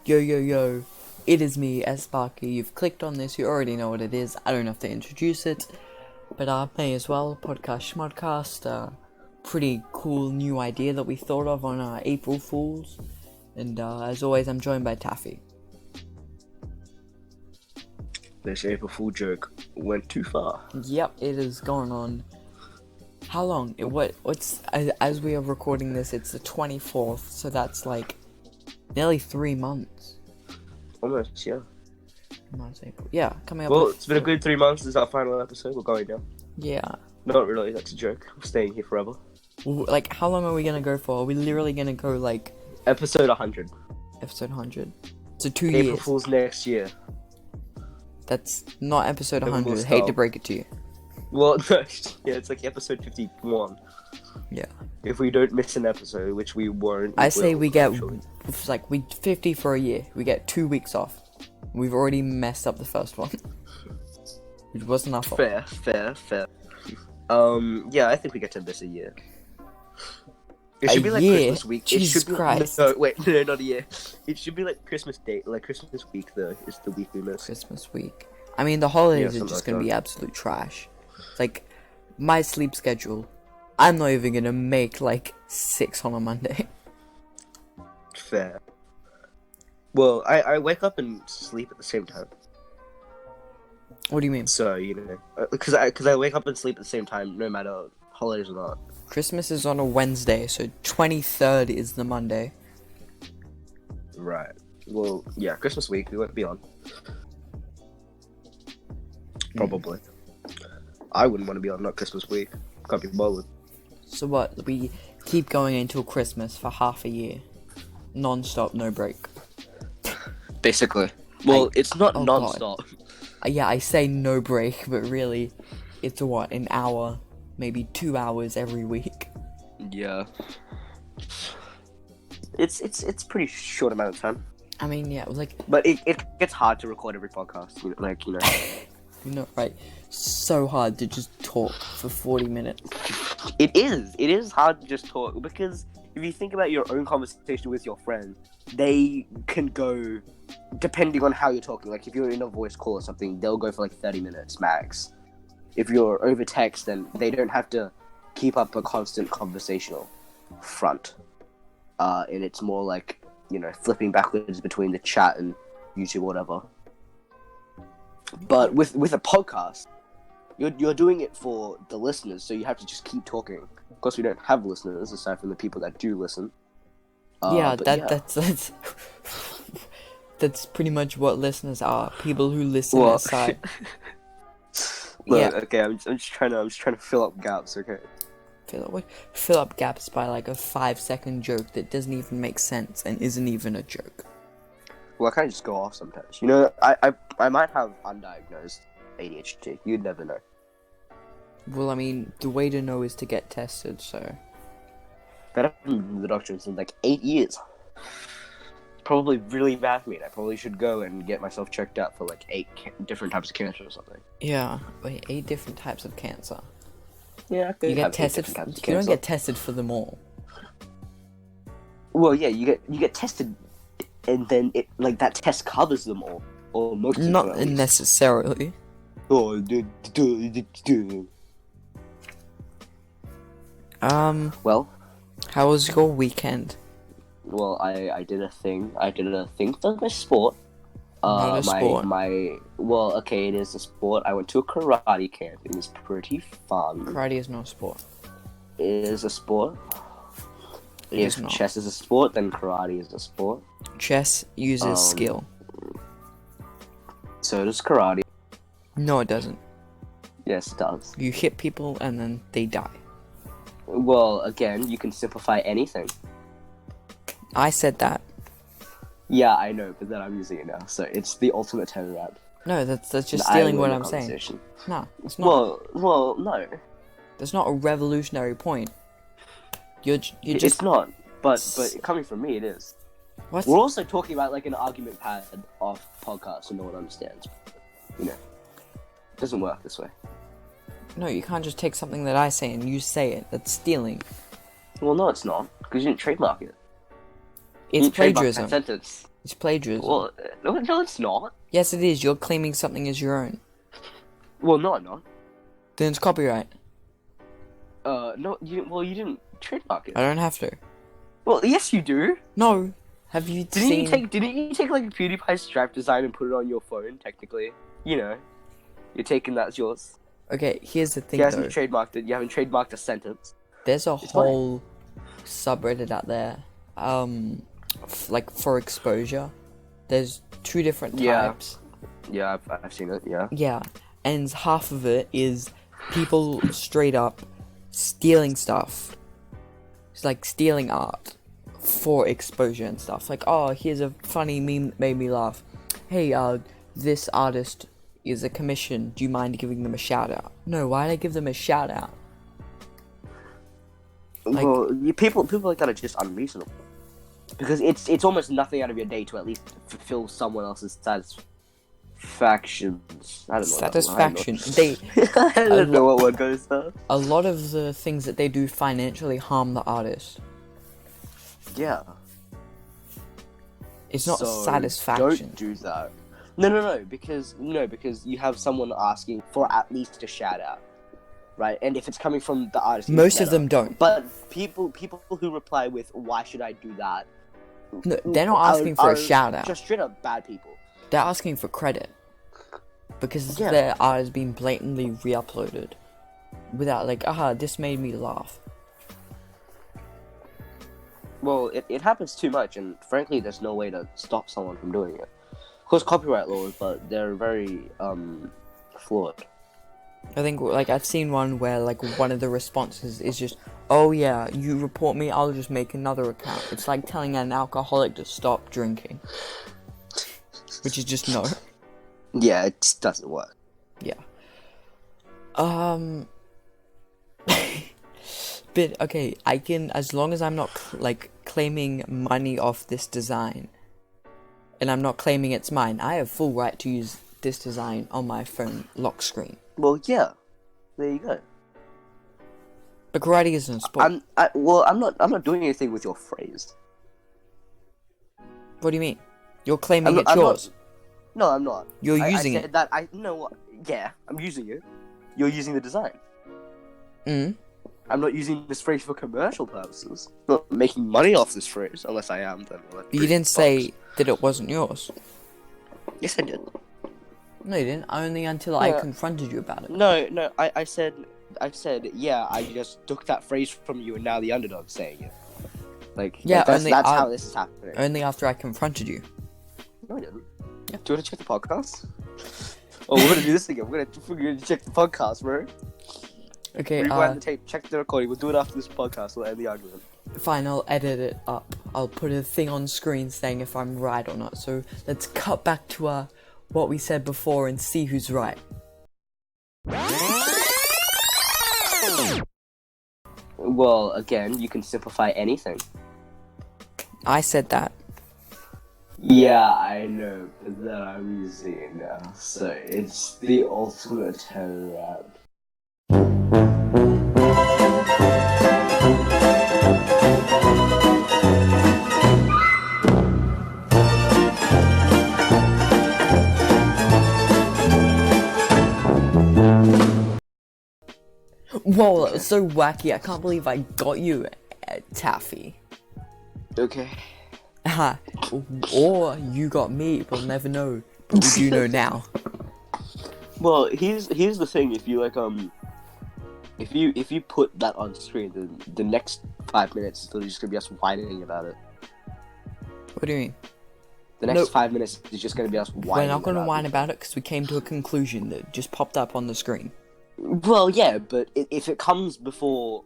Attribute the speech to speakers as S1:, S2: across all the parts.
S1: Yo, yo, yo, it is me, S. Sparky. You've clicked on this, you already know what it is. I don't have to introduce it, but I may as well. Podcast Shmodcast, pretty cool new idea that we thought of on April Fools. And as always, I'm joined by Taffy.
S2: This April Fool joke went too far.
S1: Yep, it is going on. How long? What's as we are recording this, it's the 24th, so that's like nearly 3 months.
S2: Almost, yeah.
S1: March, April. Yeah, coming up.
S2: Well, it's been a good 3 months. This is our final episode. We're going now.
S1: Yeah.
S2: Not really, that's a joke. I'm staying here forever.
S1: Like, how long are we gonna go for? Are we literally gonna go like
S2: Episode 100.
S1: episode 100? So 2
S2: April
S1: years.
S2: Fool's next year.
S1: That's not episode
S2: Then we'll
S1: 100. Hate to
S2: stop.
S1: break it to you.
S2: Well, no, yeah, it's like episode 51.
S1: Yeah.
S2: If we don't miss an episode, which we won't.
S1: I say
S2: will,
S1: we get
S2: actually.
S1: like we 50 for a year. We get 2 weeks off. We've already messed up the first one. Which wasn't our fault.
S2: Fair. Yeah, I think we get to miss a year. It
S1: A
S2: should be like
S1: year?
S2: Christmas week.
S1: Jesus
S2: it should be,
S1: Christ.
S2: No, wait, no, not a year. It should be like Christmas day, like Christmas week though. Is the week we miss.
S1: Christmas week. I mean, the holidays
S2: Yeah,
S1: are
S2: something
S1: just
S2: like
S1: gonna
S2: that.
S1: be absolute trash. Like, my sleep schedule, I'm not even gonna make like 6 on a Monday.
S2: Fair. Well, I wake up and sleep at the same time.
S1: What do you mean?
S2: So you know, because I wake up and sleep at the same time, no matter holidays or not.
S1: Christmas is on a Wednesday, so 23rd is the Monday.
S2: Right. Well, yeah, Christmas week we won't be on. Probably. I wouldn't want to be on not Christmas week. Can't be bothered.
S1: So what? We keep going until Christmas for half a year, non-stop, no break.
S2: Basically. Well, it's not
S1: oh
S2: non-stop.
S1: Yeah, I say no break, but really, it's what, an hour, maybe 2 hours every week.
S2: Yeah. It's pretty short amount of time.
S1: I mean, yeah, like,
S2: But it gets hard to record every podcast. You know, like, you know.
S1: you know, right? So hard to just talk for 40 minutes.
S2: It is hard to just talk because if you think about your own conversation with your friend, they can go, depending on how you're talking, like if you're in a voice call or something, they'll go for like 30 minutes max. If you're over text, then they don't have to keep up a constant conversational front. And it's more like, you know, flipping backwards between the chat and YouTube or whatever. But with a podcast, you're doing it for the listeners, so you have to just keep talking. Of course, we don't have listeners aside from the people that do listen.
S1: That's pretty much what listeners are. People who listen
S2: Well,
S1: aside.
S2: Look,
S1: Yeah.
S2: okay, I'm just trying to fill up gaps. Okay.
S1: Fill up gaps by like a 5-second joke that doesn't even make sense and isn't even a joke.
S2: Well, I kind of just go off sometimes. You know, I might have undiagnosed ADHD. You'd never know.
S1: Well, I mean, the way to know is to get tested, so...
S2: That happened to the doctors in like 8 years. Probably really bad for me. I probably should go and get myself checked out for like 8 different types of cancer or something.
S1: Yeah, wait, 8 different types of cancer.
S2: Yeah, I could
S1: You get
S2: have 8
S1: tested.
S2: different types of
S1: You don't
S2: cancer.
S1: get tested for them all.
S2: Well, yeah, you get tested, and then it like that test covers them all, or most of them.
S1: Not
S2: at least.
S1: necessarily.
S2: Oh, Well,
S1: How was your weekend?
S2: well, I did a thing. I did a thing for my sport.
S1: Not a sport.
S2: Well, okay, it is a sport. I went to a karate camp. It was pretty fun.
S1: Karate is no sport.
S2: It is a sport.
S1: It is
S2: If
S1: not.
S2: chess is a sport, then karate is a sport.
S1: Chess uses skill.
S2: So does karate.
S1: No, it doesn't.
S2: Yes, it does.
S1: You hit people and then they die.
S2: Well, again, you can simplify anything.
S1: I said that.
S2: Yeah, I know, but then I'm using it now. So it's the ultimate turnaround.
S1: No, that's just
S2: And I
S1: stealing
S2: win
S1: what
S2: the
S1: I'm saying.
S2: conversation.
S1: No, it's not.
S2: Well, no.
S1: There's not a revolutionary point. You just
S2: It's not. But coming from me, it is.
S1: what?
S2: We're also talking about like an argument pad off podcast, so no one understands. You know, it doesn't work this way.
S1: No, you can't just take something that I say and you say it. That's stealing.
S2: Well, no, it's not, because you didn't trademark it.
S1: It's
S2: You trademarked
S1: plagiarism.
S2: that sentence.
S1: It's plagiarism.
S2: Well, no, it's not.
S1: Yes, it is. You're claiming something as your own.
S2: Well, no, I'm not.
S1: Then it's copyright.
S2: No, you didn't trademark it.
S1: I don't have to.
S2: Well, yes, you do.
S1: No. Have you seen...
S2: Didn't you take like a PewDiePie stripe design and put it on your phone? Technically, you know, you're taking that's yours.
S1: Okay, here's the thing,
S2: He hasn't
S1: though.
S2: trademarked it. You haven't trademarked a sentence.
S1: There's a
S2: It's fine.
S1: whole subreddit out there, like for exposure. There's 2 different
S2: Yeah.
S1: types.
S2: Yeah, I've seen it. Yeah.
S1: Yeah, and half of it is people straight up stealing stuff. It's like stealing art for exposure and stuff. Like, oh, here's a funny meme that made me laugh. Hey, this artist is a commission. Do you mind giving them a shout out? No, why'd I give them a shout out? Like-
S2: Well, people like that are just unreasonable. Because it's almost nothing out of your day to at least fulfill someone else's satisfactions. I don't know.
S1: Satisfaction.
S2: I don't know what word goes there.
S1: A lot of the things that they do financially harm the artist.
S2: Yeah.
S1: It's not
S2: So,
S1: satisfaction.
S2: Don't do that. No, because you have someone asking for at least a shout out, right? And if it's coming from the artist,
S1: Most of them don't.
S2: But people who reply with "Why should I do that?"
S1: No, they're not asking for a shout out.
S2: Just straight up bad people.
S1: They're asking for credit. Because
S2: Yeah.
S1: their art has been blatantly re-uploaded. Without like, this made me laugh.
S2: Well, it happens too much, and frankly, there's no way to stop someone from doing it. Of course, copyright laws, but they're very flawed.
S1: I think, like, I've seen one where, like, one of the responses is just, oh yeah, you report me, I'll just make another account. It's like telling an alcoholic to stop drinking. Which is just no.
S2: Yeah, it just doesn't work.
S1: Yeah. But, okay, I can, as long as I'm not, claiming money off this design, and I'm not claiming it's mine, I have full right to use this design on my phone lock screen.
S2: Well, yeah. There you go.
S1: But karate isn't a sport.
S2: I'm not doing anything with your phrase.
S1: What do you mean? You're claiming
S2: I'm
S1: it's yours.
S2: No, I'm not.
S1: You're using
S2: I said
S1: it.
S2: that yeah, I'm using it. You're using the design. I'm not using this phrase for commercial purposes. I'm not making money off this phrase, unless I am. Then
S1: You didn't say that it wasn't yours.
S2: Yes, I did.
S1: No, you didn't. Only until I
S2: Yeah.
S1: confronted you about it.
S2: No. I said, yeah. I just took that phrase from you, and now the underdog's saying it.
S1: Yeah,
S2: that's
S1: only
S2: how this is happening.
S1: Only after I confronted you.
S2: No, I didn't.
S1: Yeah.
S2: Do you want to check the podcast? Oh, we're gonna do this again. We're gonna check the podcast, bro.
S1: Okay,
S2: Rewind the tape, check the recording. We'll do it after this podcast. We'll end the argument.
S1: fine, I'll edit it up. I'll put a thing on screen saying if I'm right or not. So let's cut back to what we said before and see who's right.
S2: Well, again, you can simplify anything.
S1: I said that.
S2: Yeah, I know, but then I'm using it now, so it's the ultimate terror rap.
S1: Whoa, that was so wacky. I can't believe I got you, Taffy.
S2: Okay.
S1: Or you got me. We'll never know. But we do know now.
S2: Well, here's the thing. If you if you put that on screen, then the next 5 minutes is literally just gonna be us whining about it.
S1: What do you mean?
S2: The next
S1: Nope.
S2: 5 minutes is just gonna be us whining.
S1: We're not going to
S2: about
S1: whine
S2: it.
S1: about it because we came to a conclusion that just popped up on the screen.
S2: Well, yeah, but if it comes before,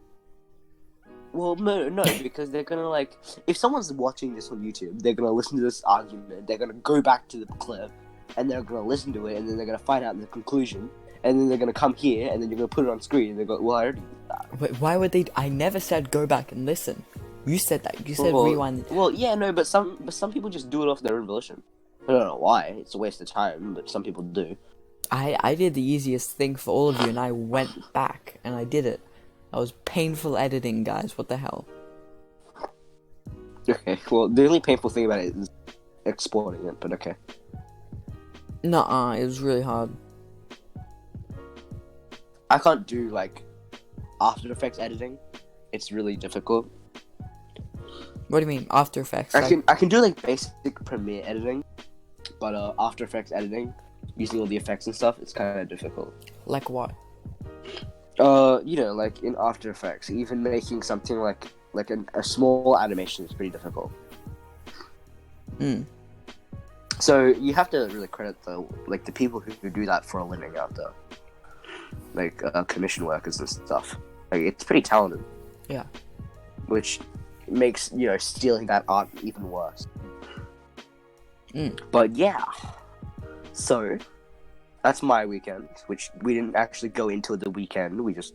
S2: well, no, because they're gonna if someone's watching this on YouTube, they're gonna listen to this argument, they're gonna go back to the clip, and they're gonna listen to it, and then they're gonna find out the conclusion, and then they're gonna come here, and then you're gonna put it on screen, and they go, well, I already did that.
S1: Wait, why would they? I never said go back and listen. You said that. You said
S2: Well,
S1: rewind.
S2: Well, yeah, no, but some people just do it off their own volition. I don't know why. It's a waste of time, but some people do.
S1: I did the easiest thing for all of you, and I went back and I did it. That was painful editing, guys. What the hell?
S2: Okay, well, the only painful thing about it is exporting it, but okay.
S1: Nuh-uh, it was really hard.
S2: I can't do like After Effects editing. It's really difficult.
S1: What do you mean, After Effects?
S2: I can do like basic Premiere editing, but After Effects editing, using all the effects and stuff, it's kind of difficult.
S1: Like what?
S2: Like in After Effects, even making something like a small animation is pretty difficult. So you have to really credit the people who do that for a living out there, like commission workers and stuff. Like it's pretty talented.
S1: Yeah.
S2: Which makes stealing that art even worse. But yeah, so that's my weekend, which we didn't actually go into the weekend. We just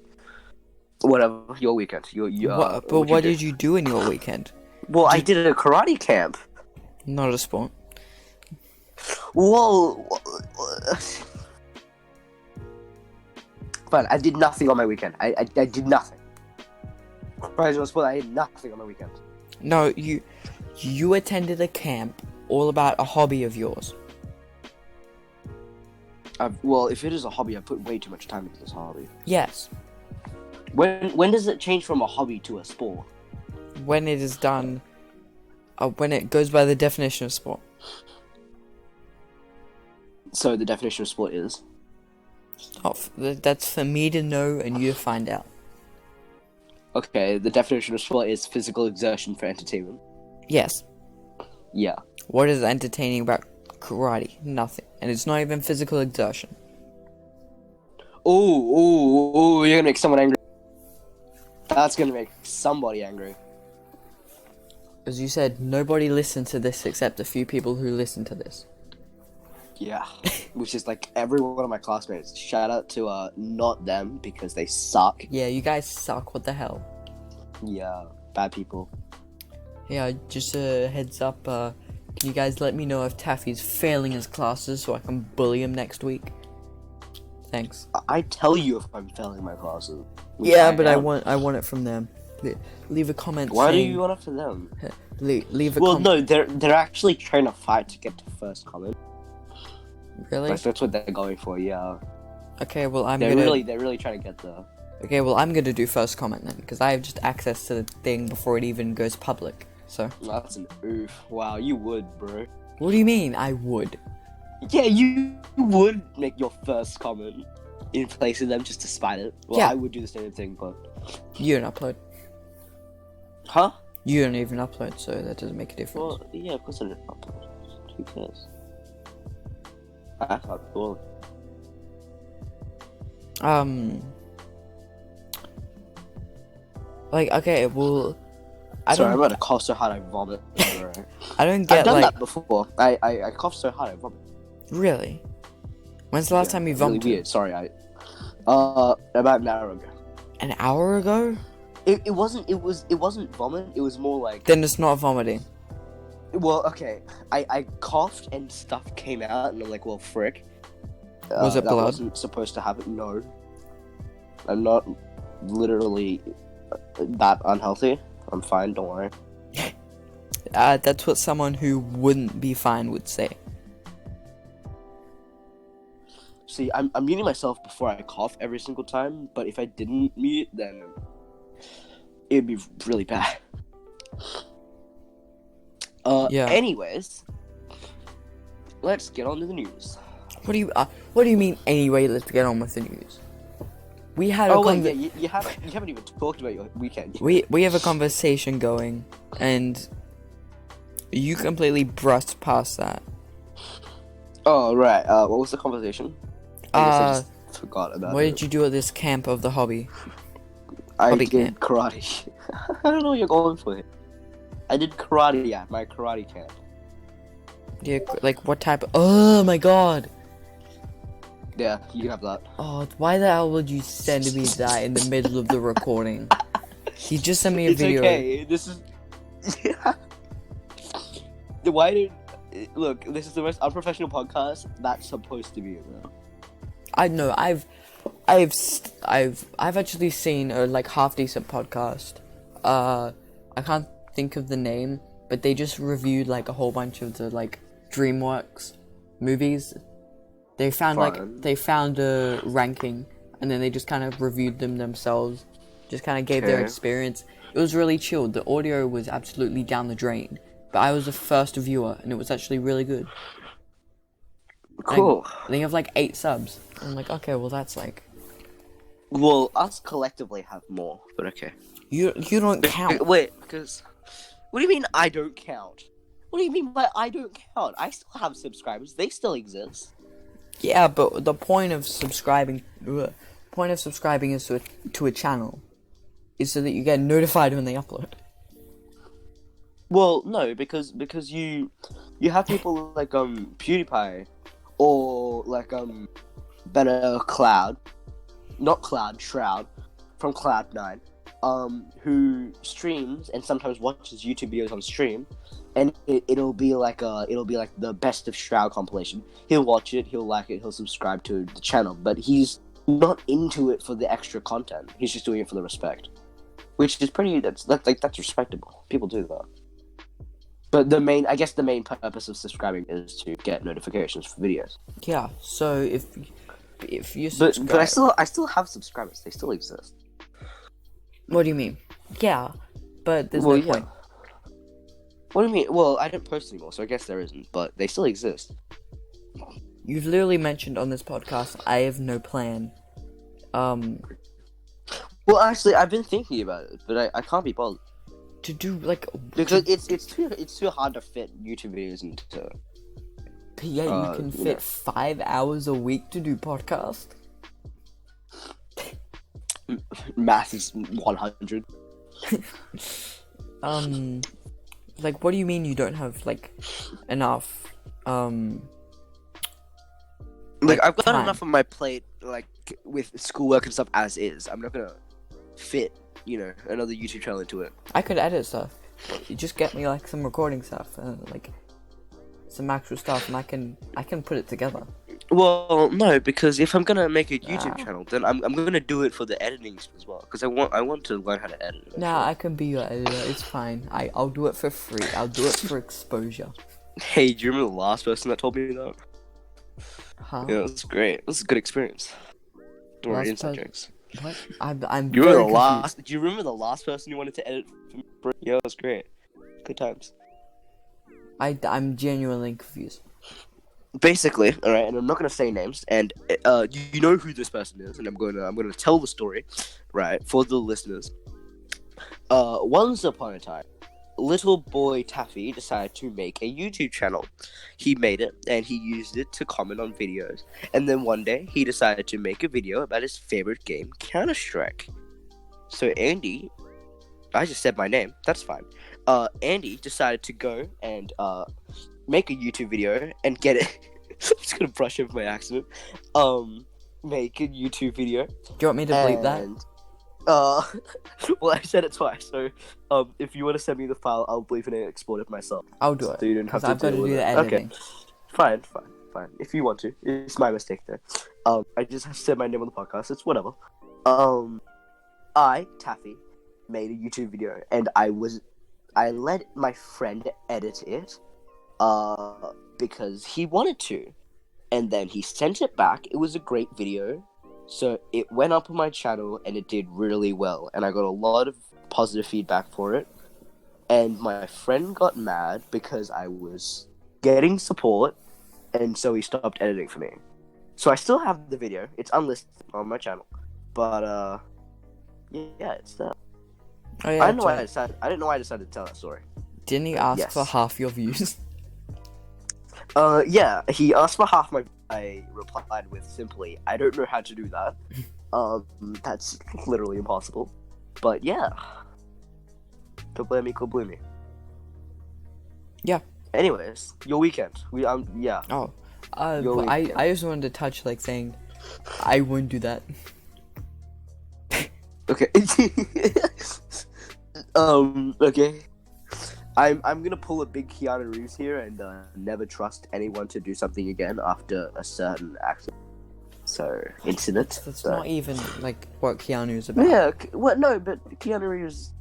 S2: whatever your weekend.
S1: What did you do in your weekend?
S2: Well, I did a karate camp.
S1: Not a sport.
S2: Whoa. Fine, I did nothing on my weekend. I did nothing. Surprising sport, I did nothing on my weekend.
S1: No, you attended a camp all about a hobby of yours.
S2: Well, if it is a hobby, I put way too much time into this hobby.
S1: Yes.
S2: When does it change from a hobby to a sport?
S1: When it is done, when it goes by the definition of sport.
S2: So the definition of sport is?
S1: That's for me to know and you to find out.
S2: Okay, the definition of sport is physical exertion for entertainment.
S1: Yes.
S2: Yeah.
S1: What is entertaining about karate? Nothing. And it's not even physical exertion.
S2: Ooh, you're gonna make someone angry. That's gonna make somebody angry.
S1: As you said, nobody listened to this except a few people who listen to this.
S2: Yeah. Which is like every one of my classmates. Shout out to not them because they suck.
S1: Yeah, you guys suck. What the hell?
S2: Yeah, bad people.
S1: Yeah, just a heads up, can you guys let me know if Taffy's failing his classes so I can bully him next week? Thanks.
S2: I tell you if I'm failing my classes.
S1: Yeah, but I want it from them. Leave a comment.
S2: Why do you want it from them?
S1: Leave a
S2: Well,
S1: comment.
S2: no, they're actually trying to fight to get to first comment.
S1: Really?
S2: Like, that's what they're going for. Yeah.
S1: Okay, well
S2: they're really trying to get there.
S1: Okay, well I'm gonna do first comment then, because I have just access to the thing before it even goes public. So.
S2: That's an oof. Wow, you would, bro.
S1: What do you mean? I would.
S2: Yeah, you would make your first comment in place of them just to spite it. Well,
S1: yeah.
S2: I would do the same thing, but
S1: you don't upload.
S2: Huh?
S1: You don't even upload, so that doesn't make a difference.
S2: Well, yeah, of course I didn't upload. Who cares? I thought cool.
S1: Like, okay, well,
S2: I'm about to cough so hard I vomit.
S1: I don't get,
S2: I've done
S1: like...
S2: that before. I coughed so hard I vomit.
S1: Really? When's the last time you vomited?
S2: Really weird. Sorry, about an hour ago.
S1: An hour ago?
S2: It wasn't vomit. It was more like.
S1: Then it's not vomiting.
S2: Well, okay. I coughed and stuff came out, and I'm like, well, frick.
S1: Was it
S2: that
S1: blood?
S2: Wasn't supposed to happen. No. I'm not literally that unhealthy. I'm fine. Don't worry.
S1: That's what someone who wouldn't be fine would say.
S2: See, I'm muting myself before I cough every single time, but if I didn't mute, then it'd be really bad.
S1: Yeah.
S2: Anyways, let's get on to the news.
S1: What do you mean? Anyway, let's get on with the news. We had
S2: you haven't even talked about your weekend.
S1: We have a conversation going, and you completely brushed past that.
S2: Oh right. What was the conversation? I guess I just forgot about it.
S1: What did you do at this camp of the hobby?
S2: I did karate. I don't know what you're going for. I did karate at my karate camp.
S1: Yeah, like what type of... Oh my god!
S2: Yeah, you can have that.
S1: Oh, why the hell would you send me that in the middle of the recording? He just sent me a video.
S2: It's okay, this is... Yeah. Why did... Look, this is the most unprofessional podcast that's supposed to be, bro.
S1: I know, I've actually seen a like half decent podcast. I can't think of the name, but they just reviewed like a whole bunch of the like DreamWorks movies. They found a ranking, and then they just kind of reviewed them themselves. Just kind of gave their experience. It was really chilled. The audio was absolutely down the drain, but I was the first viewer, and it was actually really good.
S2: Cool.
S1: And they have like 8 subs. I'm like, okay, well that's like.
S2: Well, us collectively have more, but okay.
S1: You don't count.
S2: Wait, because what do you mean I don't count? What do you mean by I don't count? I still have subscribers. They still exist.
S1: Yeah, but the point of subscribing is to a channel, is so that you get notified when they upload.
S2: Well, no, because you have people like PewDiePie, or like better Shroud from Cloud9, who streams and sometimes watches YouTube videos on stream, and it'll be like the best of Shroud compilation. He'll watch it, he'll like it, he'll subscribe to the channel, but he's not into it for the extra content. He's just doing it for the respect, which is that's respectable. People do that. But the main purpose of subscribing is to get notifications for videos.
S1: Yeah. So if you subscribe...
S2: but I still have subscribers. They still exist.
S1: What do you mean? Yeah, but there's no point.
S2: What do you mean? Well, I don't post anymore, so I guess there isn't. But they still exist.
S1: You've literally mentioned on this podcast, I have no plan.
S2: Well, actually, I've been thinking about it, but I can't be bothered.
S1: To do like
S2: because it's too hard to fit YouTube videos into.
S1: Yeah, you can fit 5 hours a week to do podcast.
S2: Math is 100.
S1: Like, what do you mean you don't have like enough?
S2: Like I've got
S1: time.
S2: enough on my plate, like with schoolwork and stuff as is. I'm not gonna fit, another YouTube channel into it.
S1: I could edit stuff. You just get me like some recording stuff and like some actual stuff, and I can put it together.
S2: Well, no, because if I'm gonna make a YouTube channel, then I'm gonna do it for the editing as well, because I want to learn how to edit.
S1: Nah, I can be your editor. It's fine. I'll do it for free. I'll do it for exposure.
S2: Hey, do you remember the last person that told me that?
S1: Huh?
S2: Yeah, it was great. It was a good experience. Don't worry, inside jokes.
S1: What? I'm.
S2: Do you remember the last person you wanted to edit for? Yeah, it was great. Good times.
S1: I'm genuinely confused.
S2: Basically, all right, and I'm not gonna say names, and you know who this person is, and I'm gonna tell the story, right, for the listeners. Once upon a time, little boy Taffy decided to make a YouTube channel. He made it, and he used it to comment on videos. And then one day, he decided to make a video about his favorite game, Counter-Strike. So Andy, I just said my name. That's fine. Andy decided to go and make a YouTube video and get it. I'm just gonna brush over my accent. Make a YouTube video.
S1: Do you want me to bleep that?
S2: Well, I said it twice, so if you want to send me the file, I'll bleep it and export it myself.
S1: I'll do it.
S2: So you don't have to
S1: I've got to do the editing.
S2: Okay. Fine. If you want to, it's my mistake there. I just have to say my name on the podcast. It's whatever. I, Taffy, made a YouTube video, and I let my friend edit it, because he wanted to, and then he sent it back. It was a great video. So it went up on my channel, and it did really well, and I got a lot of positive feedback for it. And my friend got mad because I was getting support, and so he stopped editing for me. So I still have the video. It's unlisted on my channel, but yeah, it's there.
S1: Oh yeah.
S2: I didn't know why I decided to tell that story.
S1: Didn't he ask for half your views?
S2: Yeah, he asked for half my. I replied with simply, I don't know how to do that. That's literally impossible. But yeah. Don't blame me, go blame me.
S1: Yeah.
S2: Anyways, your weekend. Yeah.
S1: Oh. I just wanted to touch like saying I wouldn't do that.
S2: Okay. Okay. I'm gonna pull a big Keanu Reeves here and never trust anyone to do something again after a certain accident. So, incident.
S1: That's not even like what Keanu is about.
S2: Yeah, no, but Keanu Reeves'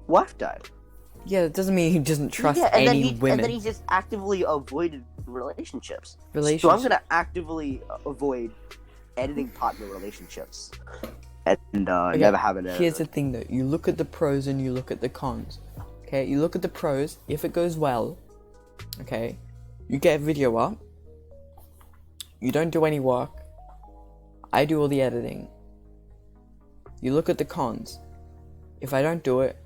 S2: wife died.
S1: Yeah, it doesn't mean he doesn't trust
S2: yeah, and
S1: any women.
S2: And then he just actively avoided relationships. So I'm
S1: Relationships.
S2: gonna actively avoid editing partner relationships. And never have an editor.
S1: Here's the thing though, you look at the pros and you look at the cons. Okay, you look at the pros, if it goes well, okay, you get a video up, you don't do any work, I do all the editing. You look at the cons, if I don't do it,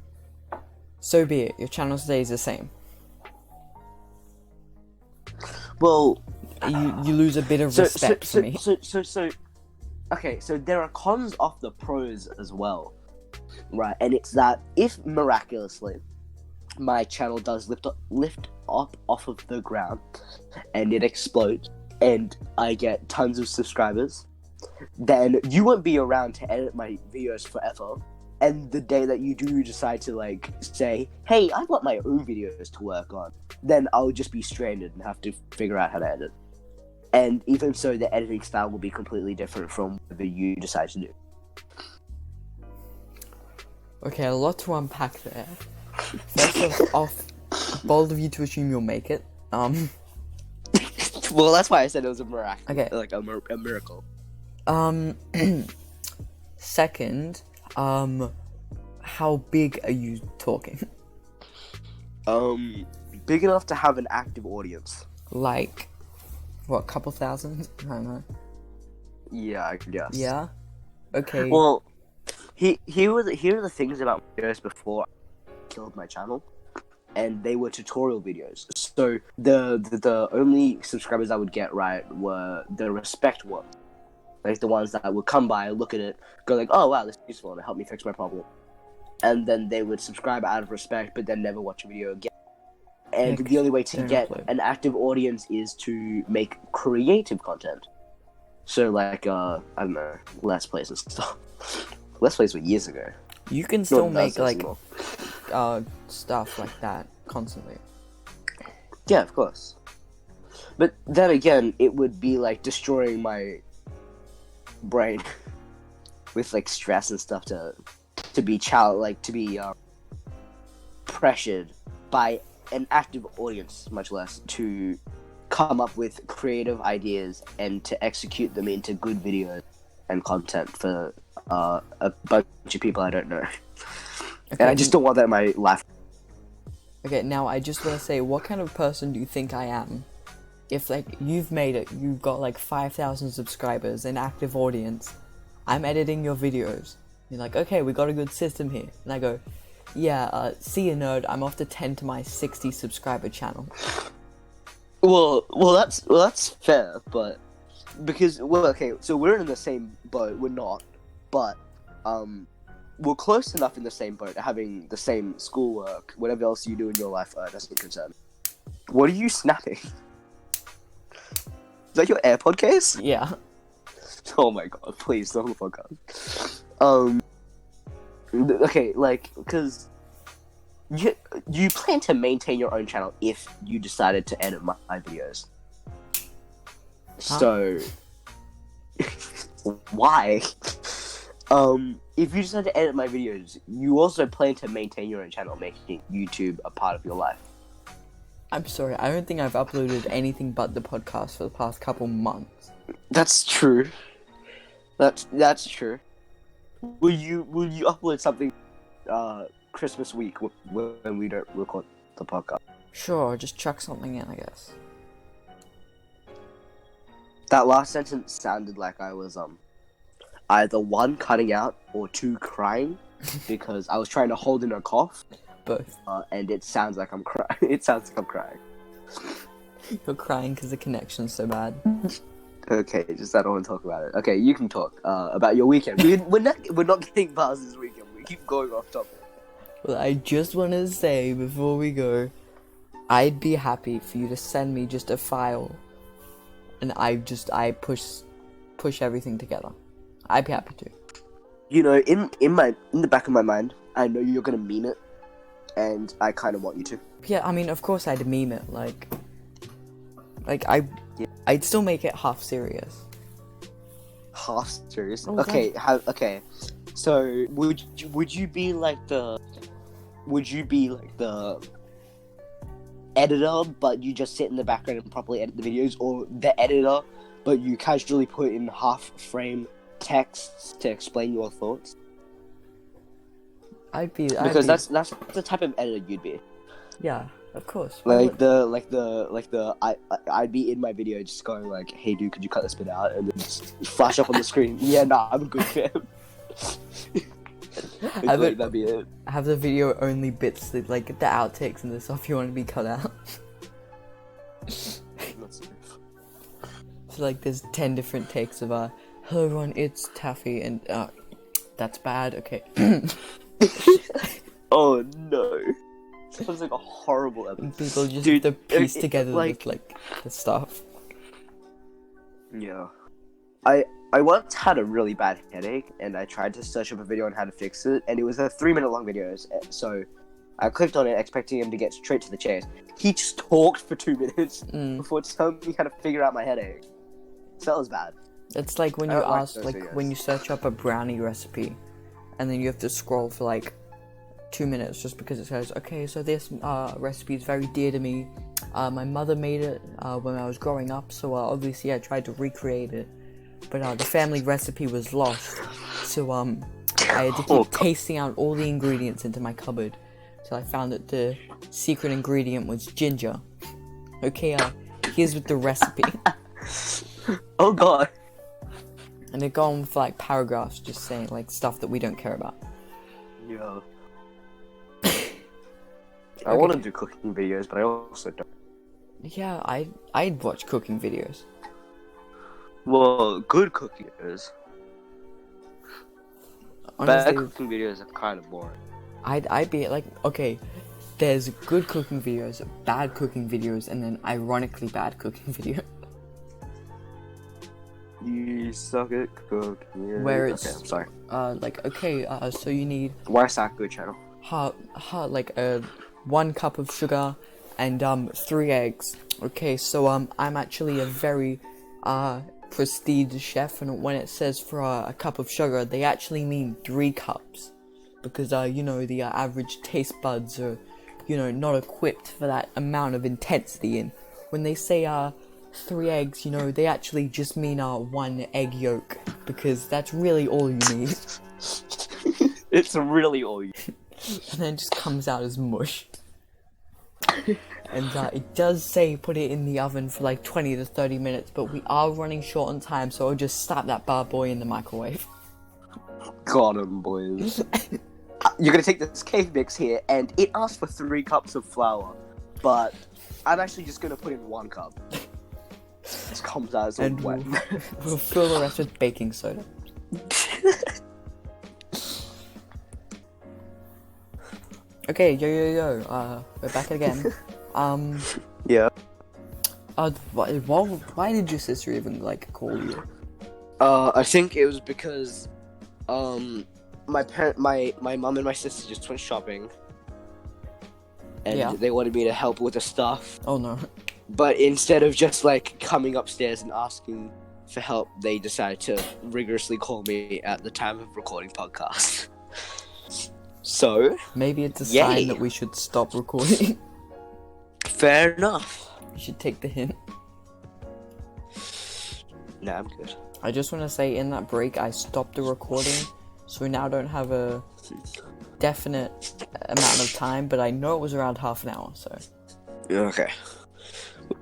S1: so be it, your channel stays the same.
S2: Well,
S1: you lose a bit of respect for me.
S2: Okay, so there are cons of the pros as well, right? And it's that if miraculously my channel does lift up off of the ground and it explodes and I get tons of subscribers, then you won't be around to edit my videos forever. And the day that you do decide to like say, hey, I want my own videos to work on, then I'll just be stranded and have to figure out how to edit. And even so, the editing style will be completely different from whatever you decide to do.
S1: Okay, a lot to unpack there. First off, bold of you to assume you'll make it.
S2: Well, that's why I said it was a miracle.
S1: Okay.
S2: Like a miracle.
S1: Second, how big are you talking?
S2: Big enough to have an active audience.
S1: Like, what, a couple thousand? I don't know.
S2: Yeah, I guess.
S1: Yeah? Okay.
S2: Well, here are the things about videos before I killed my channel, and they were tutorial videos. So the only subscribers I would get right were the respect ones. Like the ones that would come by, look at it, go like, oh wow, this is useful, and help me fix my problem. And then they would subscribe out of respect, but then never watch a video again. And the only way to get an active audience is to make creative content. So like, I don't know, Let's Plays and stuff. Let's Plays were years ago.
S1: You can still make like, stuff like that constantly.
S2: Yeah, of course. But then again, it would be like destroying my brain with like stress and stuff to be pressured by an active audience, much less to come up with creative ideas and to execute them into good videos and content for a bunch of people I don't know. Okay, and I just don't want that in my life.
S1: Okay, now I just want to say, what kind of person do you think I am? If like you've made it, you've got like 5,000 subscribers, an active audience, I'm editing your videos. You're like, okay, we got a good system here. And I go, yeah, see you nerd, I'm off to tend to my 60 subscriber channel.
S2: Well, that's fair, but because okay, so we're in the same boat. We're not, but we're close enough in the same boat, having the same schoolwork, whatever else you do in your life doesn't concern me. What are you snapping? Is that your AirPod case?
S1: Yeah.
S2: Oh my god! Please don't the podcast. Okay, like, because you plan to maintain your own channel if you decided to edit my videos.
S1: Huh?
S2: So, why? If you decide to edit my videos, you also plan to maintain your own channel, making YouTube a part of your life.
S1: I'm sorry, I don't think I've uploaded anything but the podcast for the past couple months.
S2: That's true. That's true. Will you upload something Christmas week when we don't record the podcast?
S1: Sure, just chuck something in, I guess.
S2: That last sentence sounded like I was either one, cutting out, or two, crying, because I was trying to hold in a cough.
S1: Both.
S2: And it sounds like I'm crying. It sounds like I'm crying.
S1: You're crying because the connection's so bad.
S2: Okay, just I don't want to talk about it. Okay, you can talk about your weekend. We're not getting past this weekend. We keep going off topic.
S1: Well, I just want to say before we go, I'd be happy for you to send me just a file, and I push everything together. I'd be happy to.
S2: You know, in the back of my mind, I know you're gonna mean it, and I kind of want you to.
S1: Yeah, I mean, of course I'd meme it. I'd still make it half serious.
S2: Half serious?
S1: Oh,
S2: okay, okay. So would you be like the would you be like the editor, but you just sit in the background and properly edit the videos, or the editor, but you casually put in half-frame texts to explain your thoughts? Because that's the type of editor you'd be.
S1: Yeah, of course.
S2: I'd be in my video just going like, "Hey dude, could you cut this bit out?" and then just flash up on the screen. Yeah, nah, I'm a good fan. That'd be it.
S1: Have the video only bits that, like, the outtakes and the stuff you want to be cut out.
S2: That's safe.
S1: So like, there's 10 different takes of hello everyone, it's Taffy, and that's bad. Okay.
S2: Oh no. Sounds like a horrible episode.
S1: People just have to piece together with, like, the stuff.
S2: Yeah. I once had a really bad headache, and I tried to search up a video on how to fix it, and it was a 3-minute long video, so I clicked on it expecting him to get straight to the chase. He just talked for 2 minutes before telling me how to figure out my headache. So that was bad.
S1: It's like when you when you search up a brownie recipe, and then you have to scroll for like 2 minutes just because it says, okay, so this recipe is very dear to me. My mother made it when I was growing up, so obviously I tried to recreate it. But the family recipe was lost, so I had to keep tasting out all the ingredients into my cupboard, till I found that the secret ingredient was ginger. Okay, here's with the recipe.
S2: Oh god.
S1: And they go on for like paragraphs just saying like stuff that we don't care about.
S2: Yeah. I want to do cooking videos, but I also don't.
S1: Yeah, I'd watch cooking videos.
S2: Well, good cooking videos.
S1: Honestly,
S2: bad cooking videos are kind of boring.
S1: I'd be like, okay, there's good cooking videos, bad cooking videos, and then ironically bad cooking videos.
S2: You suck at cooking.
S1: Where it's
S2: okay, I'm sorry.
S1: So you need
S2: Why is that good channel?
S1: 1 cup of sugar and 3 eggs. Okay, so I'm actually a very prestige chef, and when it says for a cup of sugar, they actually mean 3 cups, because the average taste buds are not equipped for that amount of intensity, and when they say 3 eggs, they actually just mean 1 egg yolk, because that's really all you need.
S2: It's really all you need.
S1: And then it just comes out as mush. And it does say put it in the oven for like 20 to 30 minutes, but we are running short on time, so I'll just slap that bad boy in the microwave.
S2: Got 'em, boys. You're gonna take this cake mix here, and it asks for 3 cups of flour, but I'm actually just gonna put in 1 cup. This comes out as a wet.
S1: We'll fill the rest with baking soda. Okay, yo, we're back again.
S2: Yeah.
S1: Why did your sister even call you?
S2: I think it was because, my mum and my sister just went shopping, and they wanted me to help with the stuff.
S1: Oh no.
S2: But instead of just coming upstairs and asking for help, they decided to rigorously call me at the time of recording podcast. So
S1: maybe it's a sign that we should stop recording.
S2: Fair enough.
S1: You should take the hint.
S2: Nah, I'm good.
S1: I just want to say, in that break, I stopped the recording, so we now don't have a definite amount of time, but I know it was around half an hour, so.
S2: Okay.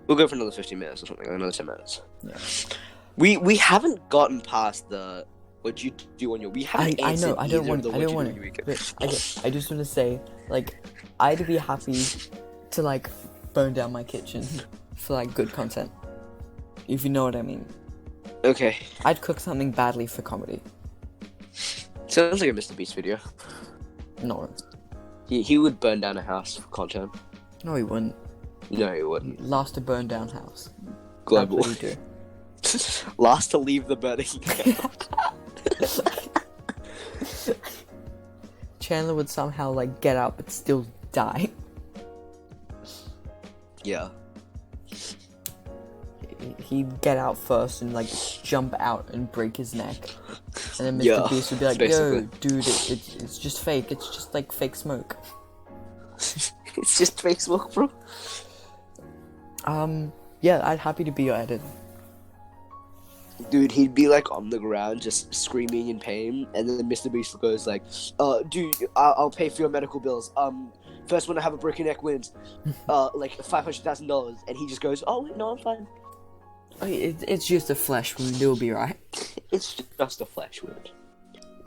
S2: We'll go for another 15 minutes or something, or another 10 minutes.
S1: Yeah.
S2: We haven't gotten past the what you do on your. We haven't.
S1: I know. I don't want.
S2: I
S1: just want to say, I'd be happy to burn down my kitchen for good content, if you know what I mean.
S2: Okay.
S1: I'd cook something badly for comedy.
S2: Sounds like a Mr. Beast video.
S1: No.
S2: He would burn down a house for content.
S1: No, he wouldn't.
S2: No, he wouldn't.
S1: Last to burn down house.
S2: Global.
S1: That's what he do.
S2: Last to leave the burning.
S1: Chandler would somehow get out but still die.
S2: Yeah.
S1: He'd get out first and jump out and break his neck, and then Mr. Beast would be like,
S2: basically.
S1: "Yo, dude, it's just fake. It's just fake smoke."
S2: racist Facebook, bro?
S1: Yeah, I'd happy to be your editor.
S2: Dude, he'd be like on the ground just screaming in pain, and then Mr. Beast goes like, dude, I'll pay for your medical bills. First one to have a broken neck wins, like $500,000. And he just goes, oh, wait, no, I'm fine.
S1: It's just a flesh wound, it'll be right.
S2: It's just a flesh wound.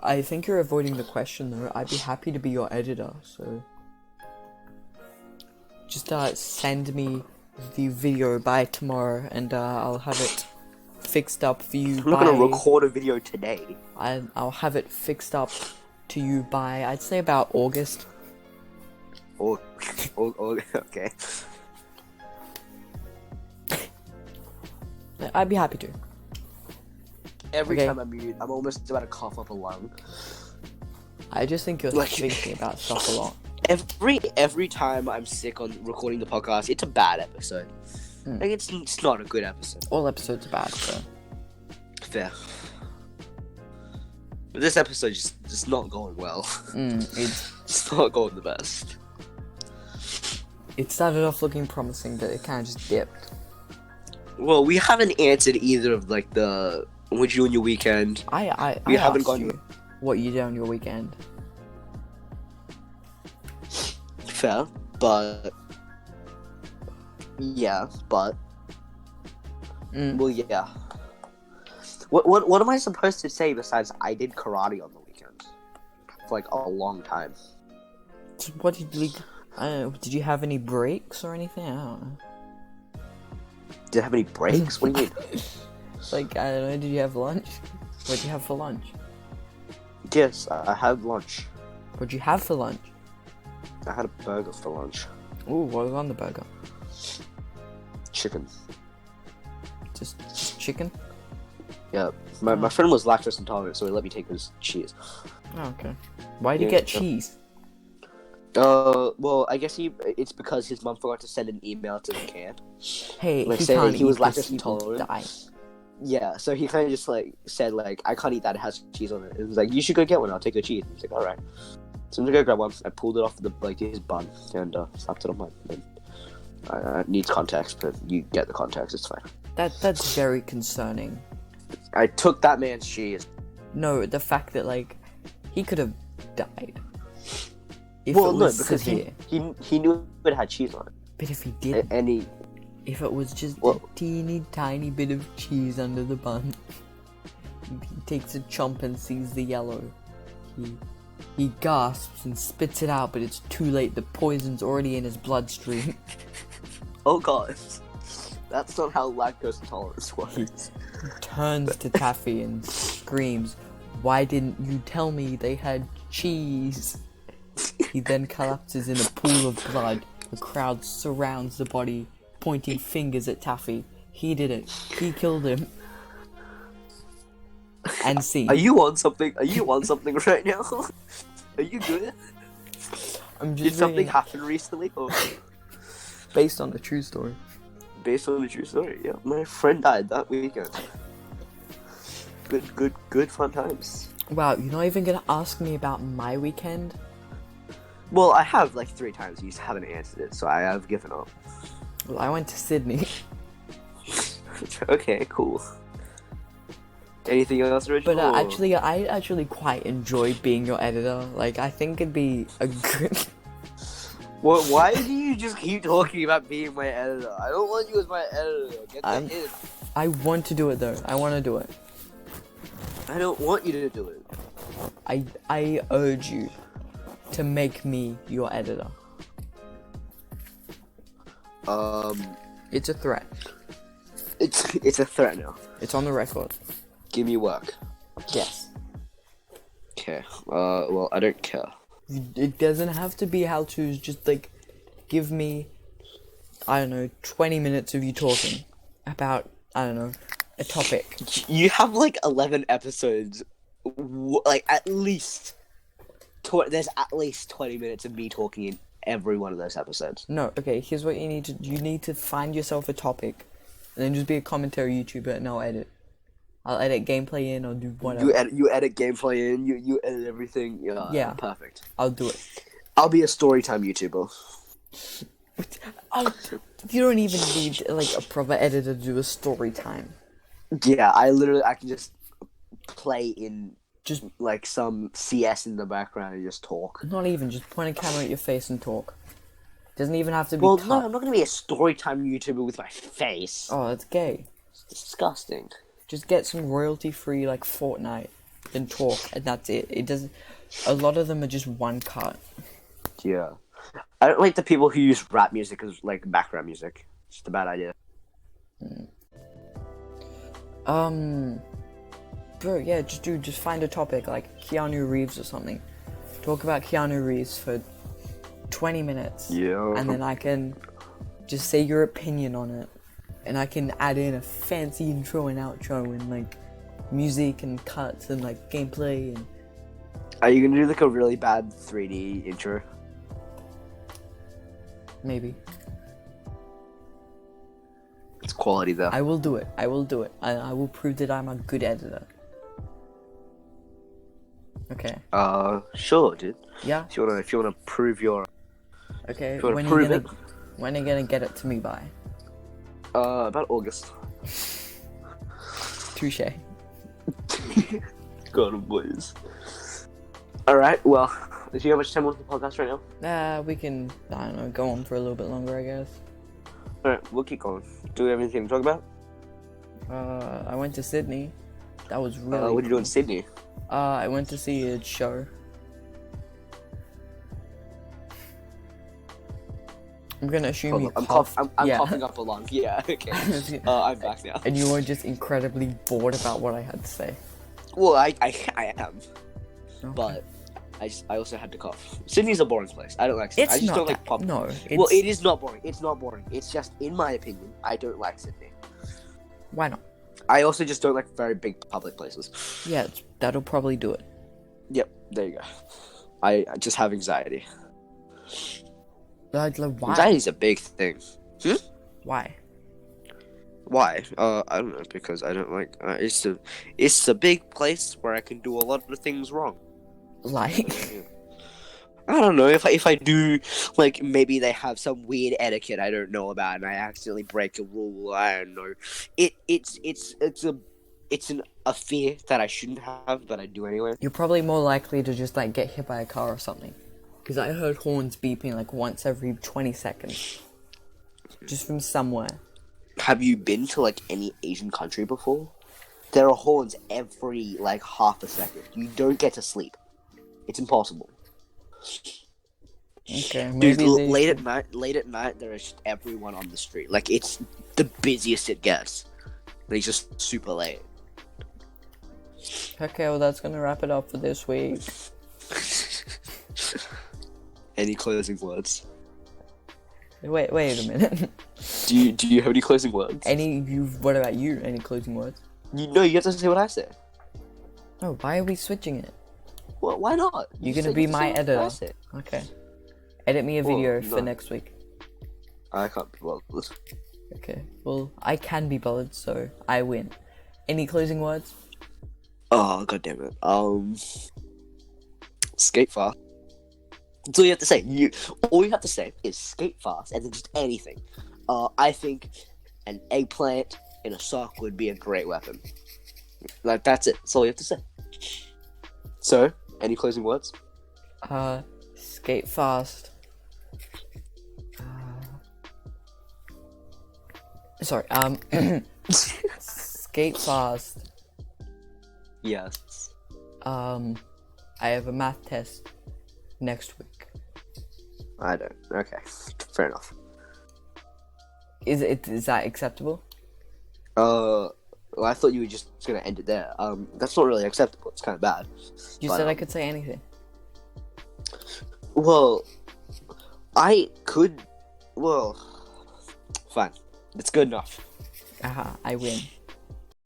S1: I think you're avoiding the question though. I'd be happy to be your editor, so... Just send me the video by tomorrow, and I'll have it fixed up for you.
S2: I'm not gonna record a video today.
S1: I'll have it fixed up to you by, I'd say, about August.
S2: Okay.
S1: I'd be happy to.
S2: Every time I mute, I'm almost about to cough up a lung.
S1: I just think you're thinking about stuff a lot.
S2: Every time I'm sick on recording the podcast, it's a bad episode. Like it's not a good episode.
S1: All episodes are bad, so
S2: fair. But this episode just not going well. It's not going the best.
S1: It started off looking promising, but it kind of just dipped.
S2: Well, we haven't answered either of like the what you do on your weekend.
S1: We haven't gone you what you did on your weekend.
S2: Fair, but yeah, but well, yeah. What am I supposed to say besides I did karate on the weekend for like a long time?
S1: What did you? Did you have any breaks or anything? I don't know.
S2: Did I have any breaks? What do you mean?
S1: Like, I don't know, did you have lunch? What did you have for lunch?
S2: Yes, I had lunch.
S1: What did you have for lunch?
S2: I had a burger for lunch.
S1: Ooh, what was on the burger?
S2: Chicken.
S1: Just chicken?
S2: Yeah, my friend was lactose intolerant, so he let me take his cheese.
S1: Oh, okay. Why did you get cheese?
S2: Well, I guess it's because his mom forgot to send an email to the camp.
S1: Hey,
S2: like, saying he was lactose intolerant. Yeah, so he kind of just like said like, I can't eat that, it has cheese on it. It was like, you should go get one, I'll take the cheese. He's like, alright. So I'm gonna go grab one. I pulled it off his bun and slapped it on mine. It needs context, but you get the context, it's fine.
S1: That's very concerning.
S2: I took that man's cheese.
S1: No, the fact that like, he could have died.
S2: Because he knew it had cheese on it.
S1: But if he didn't, if it was just a teeny tiny bit of cheese under the bun, he takes a chomp and sees the yellow. He gasps and spits it out, but it's too late. The poison's already in his bloodstream.
S2: Oh god, that's not how lactose intolerance works.
S1: He turns to Taffy and screams, "Why didn't you tell me they had cheese?" He then collapses in a pool of blood. The crowd surrounds the body, pointing fingers at Taffy. He did it. He killed him. And see.
S2: Are you on something? Are you on something right now? Are you good? Did something happen recently? Or...
S1: Based on a true story.
S2: Based on a true story, yeah. My friend died that weekend. Good fun times.
S1: Wow, you're not even gonna ask me about my weekend?
S2: Well, I have like 3 times. You just haven't answered it, so I have given up.
S1: Well, I went to Sydney.
S2: Okay, cool. Anything else, Rich?
S1: But I actually quite enjoy being your editor. Like, I think it'd be a good...
S2: Well, why do you just keep talking about being my editor? I don't want you as my editor. Get that in.
S1: I want to do it though. I want to do it.
S2: I don't want you to do it.
S1: I urge you to make me your editor. It's a threat.
S2: It's a threat now.
S1: It's on the record.
S2: Give me work.
S1: Yes.
S2: Okay. Well, I don't care.
S1: It doesn't have to be how-tos. Just like, give me, I don't know, 20 minutes of you talking about, I don't know, a topic.
S2: You have like 11 episodes. Like at least. There's at least 20 minutes of me talking in every one of those episodes.
S1: No, okay, here's what you need to do. You need to find yourself a topic, and then just be a commentary YouTuber, and I'll edit. I'll edit gameplay in, or do whatever.
S2: You edit gameplay in, you edit everything. Yeah. Perfect.
S1: I'll do it.
S2: I'll be a storytime YouTuber.
S1: Oh, you don't even need like a proper editor to do a story time.
S2: Yeah, I can just play in
S1: Just
S2: like some CS in the background and just talk.
S1: not even just point a camera at your face and talk. Doesn't even have to be
S2: Well,
S1: tough.
S2: no, I'm not gonna be a storytime YouTuber with my face.
S1: Oh, that's gay.
S2: It's disgusting.
S1: Just get some royalty-free like Fortnite, then talk, and that's it. It doesn't. A lot of them are just one cut.
S2: Yeah. I don't like the people who use rap music as like background music. It's just a bad idea.
S1: Bro, yeah, just find a topic like Keanu Reeves or something. Talk about Keanu Reeves for 20 minutes.
S2: Yeah.
S1: And then I can just say your opinion on it. And I can add in a fancy intro and outro and like music and cuts and like gameplay and...
S2: Are you gonna do like a really bad 3D intro?
S1: Maybe.
S2: It's quality though.
S1: I will do it. I will prove that I'm a good editor. Okay.
S2: Sure, dude.
S1: Yeah?
S2: If you wanna prove your...
S1: Okay,
S2: If you wanna
S1: when
S2: prove it.
S1: When are you gonna get it to me by?
S2: About August.
S1: Touche.
S2: God, boys. Alright, well, do you have much time on the podcast right now?
S1: We can, I don't know, go on for a little bit longer, I guess.
S2: Alright, we'll keep going. Do we have anything to talk about?
S1: I went to Sydney. That was really
S2: What did you do in Sydney?
S1: I went to see a show. I'm gonna assume you
S2: I'm
S1: coughed.
S2: I'm
S1: Yeah.
S2: coughing up a lung. Yeah, okay. I'm back now.
S1: And you were just incredibly bored about what I had to say.
S2: Well, I am,
S1: Okay.
S2: but I also had to cough. Sydney's a boring place. I don't like Sydney.
S1: It's
S2: I just
S1: not
S2: don't
S1: that,
S2: like pub.
S1: no.
S2: Well, it is not boring. It's not boring. It's just, in my opinion, I don't like Sydney.
S1: Why not?
S2: I also just don't like very big public places.
S1: Yeah, that'll probably do it.
S2: Yep, there you go. I just have anxiety.
S1: Like why?
S2: Anxiety's a big thing.
S1: Why?
S2: Why? I don't know, because I don't like. It's a big place where I can do a lot of things wrong.
S1: Like,
S2: I don't know if I do, like, maybe they have some weird etiquette I don't know about, and I accidentally break a rule. I don't know. It's a fear that I shouldn't have, but I do anyway.
S1: you're probably more likely to just like get hit by a car or something. Because I heard horns beeping like once every 20 seconds. Just from somewhere.
S2: Have you been to like any Asian country before? There are horns every like half a second. You don't get to sleep. It's impossible.
S1: Okay,
S2: Dude,
S1: maybe
S2: late at night, there is just everyone on the street. Like, it's the busiest it gets. And it's just super late.
S1: Okay, well that's gonna wrap it up for this week.
S2: Any closing words?
S1: Wait a minute.
S2: Do you have any closing words?
S1: What about you? Any closing words?
S2: You have to say what I say.
S1: Oh, why are we switching it?
S2: Well, why not?
S1: You're gonna be my editor.
S2: Say.
S1: Okay. Edit me a
S2: Well,
S1: video
S2: no.
S1: for next week.
S2: I can't be bothered.
S1: Okay. Well, I can be bothered, so I win. Any closing words?
S2: Oh, god damn it. Skate fast. That's all you have to say. All you have to say is skate fast, and then just anything. I think an eggplant in a sock would be a great weapon. Like, that's it. That's all you have to say. So, any closing words?
S1: Skate fast. Sorry, skate fast.
S2: Yes.
S1: I have a math test next week.
S2: I don't. Okay. Fair enough.
S1: Is that acceptable?
S2: Well, I thought you were just gonna end it there. That's not really acceptable. It's kind of bad.
S1: You
S2: But,
S1: said I could say anything.
S2: Well, I could. Well, fine. It's good enough.
S1: Aha, I win.